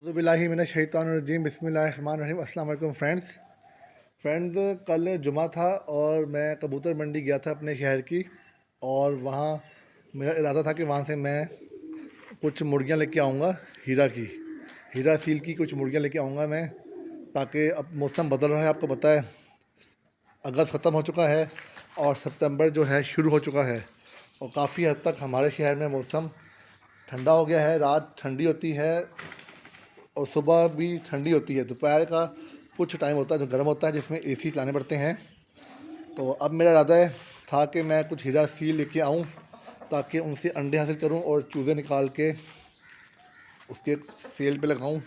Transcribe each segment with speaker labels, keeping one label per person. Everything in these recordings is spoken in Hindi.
Speaker 1: बिस्मिल्लाहिर्रहमानिर्रहीम बिस्मिल्लाहिर्रहमानिर्रहीम। अस्सलाम वालेकुम फ्रेंड्स, कल जुमा था और मैं कबूतर मंडी गया था अपने शहर की। और वहाँ मेरा इरादा था कि वहाँ से मैं कुछ मुर्गियाँ लेके आऊँगा। हीरा सील की कुछ मुर्गियाँ लेके आऊँगा मैं, ताकि अब मौसम बदल रहा है, आपको पता है। अगस्त ख़त्म हो चुका है और सितंबर जो है शुरू हो चुका है, और काफ़ी हद तक हमारे शहर में मौसम ठंडा हो गया है। रात ठंडी होती है और सुबह भी ठंडी होती है। दोपहर का कुछ टाइम होता है जो गर्म होता है, जिसमें एसी चलाने पड़ते हैं। तो अब मेरा इरादा था कि मैं कुछ हीरा सील लेके आऊँ, ताकि उनसे अंडे हासिल करूँ और चूज़े निकाल के उसके सेल पे लगाऊँ।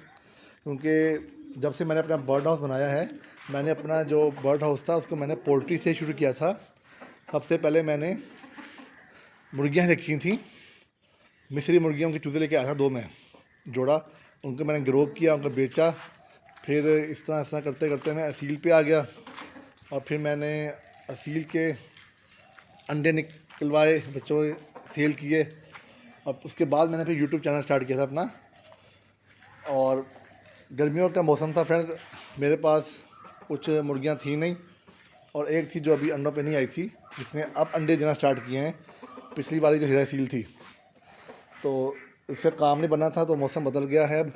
Speaker 1: क्योंकि जब से मैंने अपना बर्ड हाउस बनाया है, मैंने अपना जो बर्ड हाउस था उसको मैंने पोल्ट्री से शुरू किया था। सबसे पहले मैंने मुर्गियाँ रखी थी, मिस्री मुर्गियों के चूज़े लेके आया था 2 में जोड़ा। उनको मैंने ग्रो किया, उनको बेचा। फिर इस तरह करते करते मैं असील पे आ गया, और फिर मैंने असील के अंडे निकलवाए, बच्चों सेल किए। और उसके बाद मैंने फिर यूट्यूब चैनल स्टार्ट किया था अपना। और गर्मियों का मौसम था फ्रेंड्स, मेरे पास कुछ मुर्गियाँ थी नहीं, और एक थी जो अभी अंडों पे नहीं आई थी, जिसने अब अंडे देना स्टार्ट किए हैं। पिछली वाली जो हीरा सील थी, तो इससे काम नहीं बना था, तो मौसम बदल गया है अब।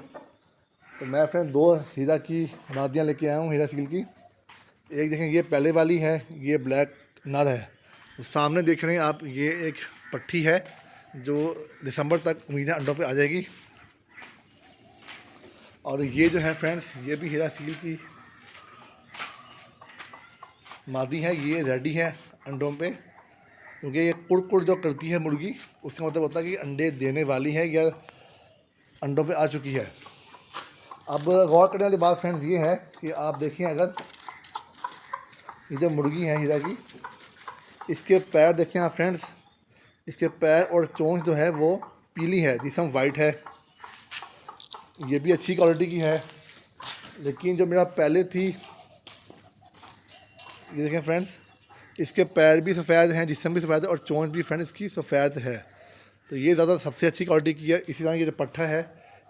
Speaker 1: तो मैं फ्रेंड 2 हीरा की मादियाँ लेके आया हूँ, हीरा सील की। एक देखें, ये पहले वाली है, ये ब्लैक नर है। तो सामने देख रहे हैं आप, ये एक पट्टी है जो दिसंबर तक उम्मीद है अंडों पे आ जाएगी। और ये जो है फ्रेंड्स, ये भी हीरा सील की मादी है, ये रेडी है अंडों पे। क्योंकि ये कुड़ जो करती है मुर्गी, उसका मतलब होता है कि अंडे देने वाली है या अंडों पे आ चुकी है। अब गौर करने वाली बात फ्रेंड्स ये है कि आप देखिए, अगर ये जो मुर्गी है हीरा की, इसके पैर देखें आप फ्रेंड्स, इसके पैर और चोंच जो है वो पीली है, जिसम वाइट है। ये भी अच्छी क्वालिटी की है। लेकिन जो मेरा पहले थी, ये देखें फ्रेंड्स, इसके पैर भी सफ़ेद हैं, जिसम भी सफ़ेद है, और चोंच भी फ्रेंड्स इसकी सफ़ेद है। तो ये ज़्यादा सबसे अच्छी क्वालिटी की है। इसी तरह ये जो पट्ठा है,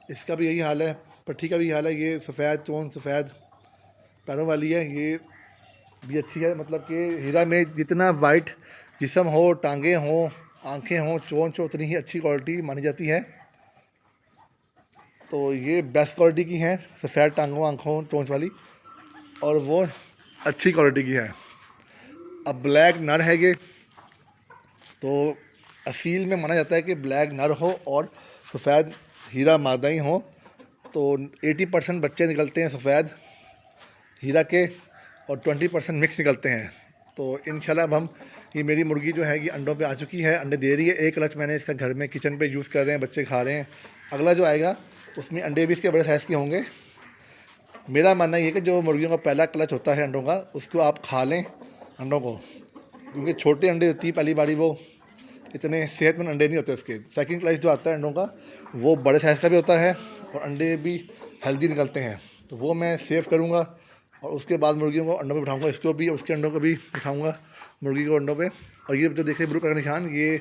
Speaker 1: इसका भी यही हाल है, पट्ठी का भी हाल है। ये सफ़ेद चोंच सफ़ेद पैरों वाली है, ये भी अच्छी है। मतलब कि हीरा में जितना वाइट जिस्म हो, टांगे हों, आंखें हों, चोंच हो, उतनी ही अच्छी क्वालिटी मानी जाती है। तो ये बेस्ट क्वालिटी की है, सफ़ेद टांगों, आंखों, चोंच वाली, और वो अच्छी क्वालिटी की है। अब ब्लैक नर है ये, तो असील में माना जाता है कि ब्लैक नर हो और सफ़ेद हीरा मादा ही हो। तो 80% बच्चे निकलते हैं सफ़ेद हीरा के, और 20% मिक्स निकलते हैं। तो इंशाल्लाह अब हम, ये मेरी मुर्गी जो है ये अंडों पे आ चुकी है, अंडे दे रही है। एक लच मैंने इसका घर में किचन पे यूज़ कर रहे हैं, बच्चे खा रहे हैं। अगला जो आएगा उसमें अंडे भी इसके बड़े साइज़ के होंगे। मेरा मानना ये कि जो मुर्गियों का पहला क्लच होता है अंडों का, उसको आप खा लें अंडों को, क्योंकि छोटे अंडे होती है पहली बारी, वो इतने सेहतमंद अंडे नहीं होते उसके। सेकंड क्लच जो आता है अंडों का, वो बड़े साइज़ का भी होता है और अंडे भी हेल्दी निकलते हैं। तो वो मैं सेव करूँगा, और उसके बाद मुर्गियों को अंडों पे बिठाऊँगा, इसको भी, उसके अंडों को भी बिठाऊँगा मुर्गी को अंडों पे। और ये जो देखिए ब्लू कलर का निशान, ये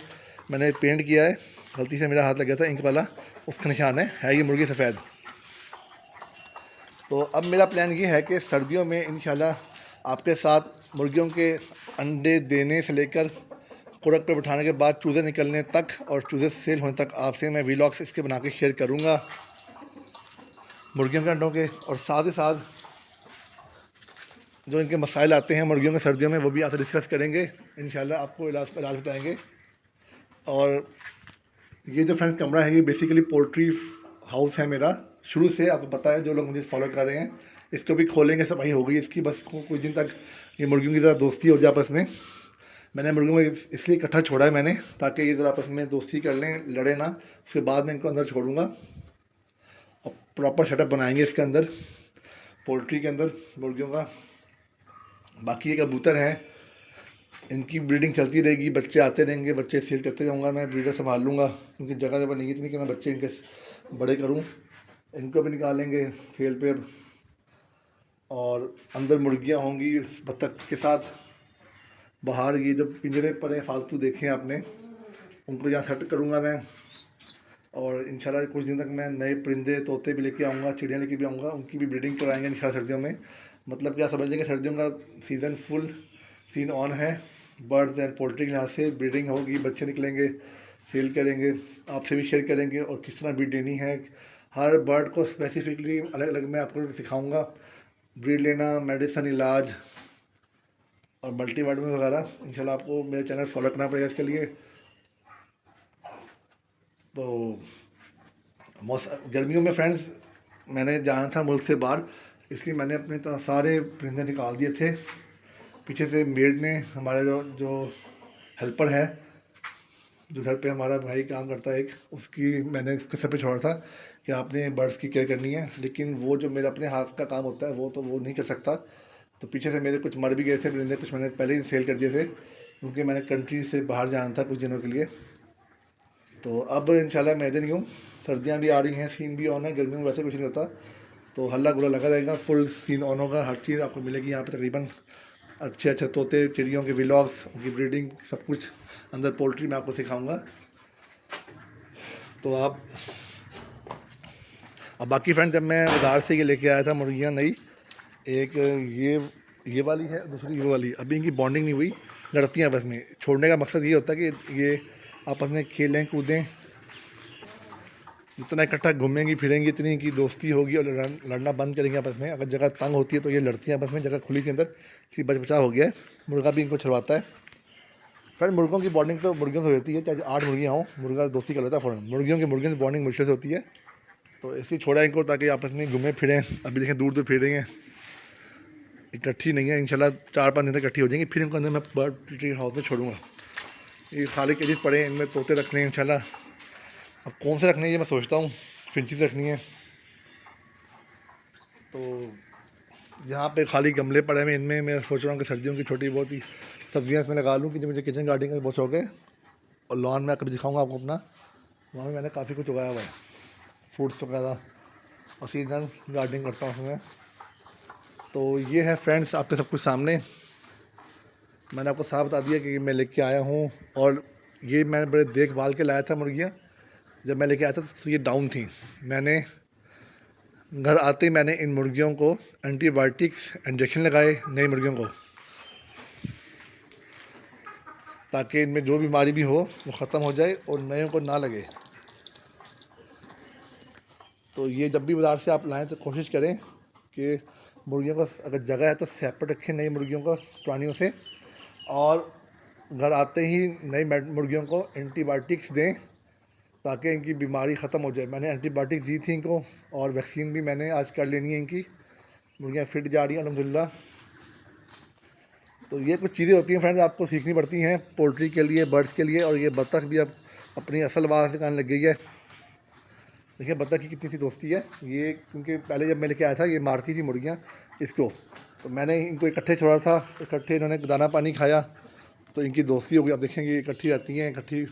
Speaker 1: मैंने पेंट किया है, गलती से मेरा हाथ लग गया था इंक वाला, उसका निशान है ये मुर्गी सफ़ेद। तो अब मेरा प्लान ये है कि सर्दियों में इंशाल्लाह आपके साथ मुर्गियों के अंडे देने से लेकर कुड़क पर बिठाने के बाद चूज़े निकलने तक और चूज़े सेल होने तक आपसे मैं व्लॉग्स इसके बना के शेयर करूँगा, मुर्गियों के अंडों के। और साथ ही साथ जो इनके मसाइल आते हैं मुर्गियों के सर्दियों में, वो भी आपसे डिस्कस करेंगे इंशाल्लाह, आपको इलाज बताएँगे। और ये जो फ्रेंड्स कमरा है, ये बेसिकली पोल्ट्री हाउस है मेरा, शुरू से आपको पता है, जो लोग मुझे फॉलो कर रहे हैं। इसको भी खोलेंगे, सफाई हो गई इसकी, बस कुछ दिन तक ये मुर्गियों की ज़रा दोस्ती हो जाए आपस में। मैंने मुर्गियों को इसलिए इकट्ठा छोड़ा है मैंने, ताकि ये ज़रा आपस में दोस्ती कर लें, लड़े ना। उसके बाद मैं इनको अंदर छोड़ूंगा और प्रॉपर सेटअप बनाएंगे इसके अंदर, पोल्ट्री के अंदर मुर्गियों का। बाकी ये कबूतर हैं, इनकी ब्रीडिंग चलती रहेगी, बच्चे आते रहेंगे, बच्चे सेल करते जाऊँगा, मैं ब्रीडर संभाल लूँगा, क्योंकि जगह जगह नहीं इतनी कि मैं बच्चे इनके बड़े करूँ। इनको भी निकालेंगे सेल पे। और अंदर मुर्गियाँ होंगी बत्तख के साथ। बाहर ये जो पिंजरे पड़े फालतू देखे आपने, उनको यहाँ सेट करूँगा मैं। और इंशाल्लाह कुछ दिन तक मैं नए परिंदे तोते भी लेके आऊँगा, चिड़िया लेके भी आऊँगा, उनकी भी ब्रीडिंग कराएंगे इंशाल्लाह सर्दियों में। मतलब क्या समझ लें कि सर्दियों का सीज़न फुल सीन ऑन है। बर्ड्स एंड पोल्ट्री के लिहाज से ब्रीडिंग होगी, बच्चे निकलेंगे, सेल करेंगे, आपसे भी शेयर करेंगे और किस तरह ब्रीड लेनी है। हर बर्ड को स्पेसिफिकली अलग अलग मैं आपको सिखाऊँगा, ब्रीड लेना, मेडिसन, इलाज और मल्टी वाइटामिन वगैरह। इंशाल्लाह आपको मेरे चैनल फॉलो करना पड़ेगा इसके लिए। तो गर्मियों में फ्रेंड्स मैंने जाना था मुल्क से बाहर, इसलिए मैंने अपने सारे परिंदे निकाल दिए थे। पीछे से मेड ने, हमारे जो हेल्पर है, जो घर पे हमारा भाई काम करता है एक, उसकी मैंने उसके सर पे छोड़ा था कि आपने बर्ड्स की केयर करनी है। लेकिन वो जो मेरा अपने हाथ का काम होता है वो तो वो नहीं कर सकता। तो पीछे से मेरे कुछ मर भी गए थे परिंदे, कुछ मैंने पहले ही सेल कर दिए थे क्योंकि मैंने कंट्री से बाहर जाना था कुछ दिनों के लिए। तो अब इंशाल्लाह मैं इधर ही हूँ, सर्दियाँ भी आ रही हैं, सीन भी ऑन है। गर्मियों में वैसे कुछ नहीं होता, तो हल्ला गुल्ला लगा रहेगा, फुल सीन ऑन होगा, हर चीज़ आपको मिलेगी यहाँ पे तकरीबन। अच्छे अच्छे तोते चिड़ियों के व्लॉग्स, उनकी ब्रीडिंग, सब कुछ अंदर पोल्ट्री में आपको सिखाऊंगा। तो आप अब बाकी फ्रेंड, जब मैं बाज़ार से ये लेके आया था मुर्गियाँ नई, एक ये वाली है, दूसरी ये वाली, अभी इनकी बॉन्डिंग नहीं हुई, लड़ती हैं आपस में। छोड़ने का मकसद ये होता है कि ये आपस में खेलें कूदें, जितना इकट्ठा घूमेंगी फिरेंगी इतनी इनकी दोस्ती होगी और लड़ना बंद करेंगे आपस में। अगर जगह तंग होती है तो ये लड़ती हैं आपस में, जगह खुली सी अंदर सी बच बचा हो गया है। मुर्गा भी इनको छुड़वाता है। फ्रेंड मुर्गों की बॉन्डिंग तो मुर्गियों से होती है, चाहे 8 मुर्गियाँ हों, मुर्गा दोस्ती कर लेता है फ़ौरन। मुर्गियों से बॉन्डिंग मुश्किल से होती है, तो ऐसे ही छोड़ा इनको ताकि आपस में घूमें फिरें। अभी देखें दूर दूर फिर रही हैं, इकट्ठी नहीं है। इंशाल्लाह 4-5 दिन तक इकट्ठी हो जाएंगी, फिर इनको अंदर मैं बर्ड ट्री हाउस में छोड़ूंगा। ये खाली केजेस पड़े हैं, इनमें तोते रखने हैं इंशाल्लाह। अब कौन से रखने हैं ये मैं सोचता हूँ, फिंचीज रखनी है। तो यहाँ पे खाली गमले पड़े हैं, इनमें मैं सोच रहा हूँ कि सर्दियों की छोटी बहुत ही सब्जियाँ इसमें लगा लूँ, कि जो मुझे किचन गार्डनिंग का बहुत शौक है। और लॉन में कभी दिखाऊंगा आपको अपना, वहाँ में मैंने काफ़ी कुछ उगाया हुआ है, फ्रूट्स वगैरह, और सीजनल गार्डनिंग करता हूँ उसमें। तो ये है फ्रेंड्स आपके सब कुछ सामने। मैंने आपको साफ बता दिया कि मैं लेके आया हूँ, और ये मैंने बड़े देखभाल के लाया था मुर्गियाँ। जब मैं लेके आया था तो ये डाउन थी। मैंने घर आते ही मैंने इन मुर्गियों को एंटीबायोटिक्स इंजेक्शन लगाए, नई मुर्गियों को, ताकि इनमें जो बीमारी भी हो वो ख़त्म हो जाए और नए को ना लगे। तो ये जब भी बाज़ार से आप लाएँ तो कोशिश करें कि मुर्गियों को अगर जगह है तो सेपरेट रखें नई मुर्गियों को पुरानियों से, और घर आते ही नई मुर्गियों को एंटीबायोटिक्स दें ताकि इनकी बीमारी ख़त्म हो जाए। मैंने एंटीबायोटिक्स दी थी इनको, और वैक्सीन भी मैंने आज कर लेनी है इनकी। मुर्गियाँ फिट जा रही हैं अल्हम्दुलिल्लाह। तो ये कुछ चीज़ें होती हैं फ्रेंड्स, आपको सीखनी पड़ती हैं पोल्ट्री के लिए, बर्ड्स के लिए। और ये बत्तख भी अब अपनी असल आवाज़ सिखाने लग गई है। देखिए बत्तख की कितनी सी दोस्ती है ये, क्योंकि पहले जब मैं लेके आया था ये मारती थी मुर्गियाँ इसको, तो मैंने इनको इकट्ठे छोड़ा था, इकट्ठे इन्होंने दाना पानी खाया, तो इनकी दोस्ती हो गई। अब देखेंगे इकट्ठी रहती हैं, इकट्ठी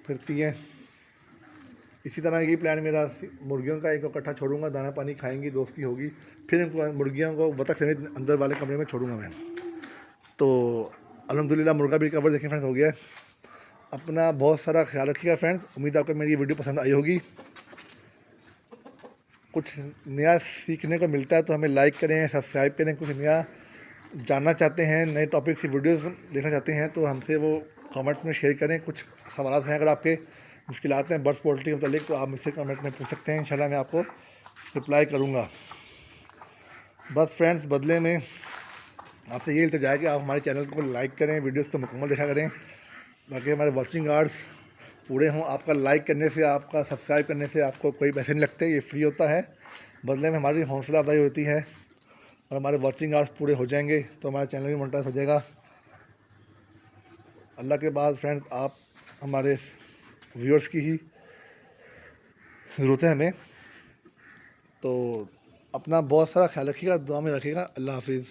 Speaker 1: फिरती हैं। इसी तरह यही प्लान मेरा, मुर्गियों का इनको इकट्ठा छोड़ूंगा, दाना पानी खाएंगी, दोस्ती होगी, फिर इनको मुर्गियों को बत्तख समेत अंदर वाले कमरे में छोड़ूंगा मैं। तो अल्हम्दुलिल्लाह मुर्गा भी कवर देखें फ्रेंड्स हो गया है। अपना बहुत सारा ख्याल रखिएगा फ्रेंड्स। उम्मीद है आपको मेरी वीडियो पसंद आई होगी। कुछ नया सीखने को मिलता है तो हमें लाइक करें, सब्सक्राइब करें। कुछ नया जानना चाहते हैं, नए टॉपिक से वीडियोस देखना चाहते हैं तो हमसे वो कमेंट में शेयर करें। कुछ सवाल हैं अगर आपके, मुश्किलात हैं बर्ड्स पोल्ट्री के मतलब, तो आप मुझसे कमेंट में पूछ सकते हैं, इंशाल्लाह मैं आपको रिप्लाई करूँगा। बस फ्रेंड्स, बदले में आपसे ये इल्तिजा है कि आप हमारे चैनल को लाइक करें, वीडियोस को मुकम्मल देखा करें, ताकि हमारे वॉचिंग आवर्स पूरे हों। आपका लाइक करने से, आपका सब्सक्राइब करने से आपको कोई पैसे नहीं लगते, ये फ्री होता है। बदले में हमारी हौसला अफजाई होती है, और हमारे वॉचिंग आवर्स पूरे हो जाएंगे तो हमारा चैनल भी मोनेटाइज हो जाएगा। अल्लाह के बाद फ्रेंड्स, आप हमारे व्यूअर्स की ही ज़रूरत है हमें। तो अपना बहुत सारा ख्याल रखिएगा, दुआ में रखिएगा। अल्लाह हाफिज़।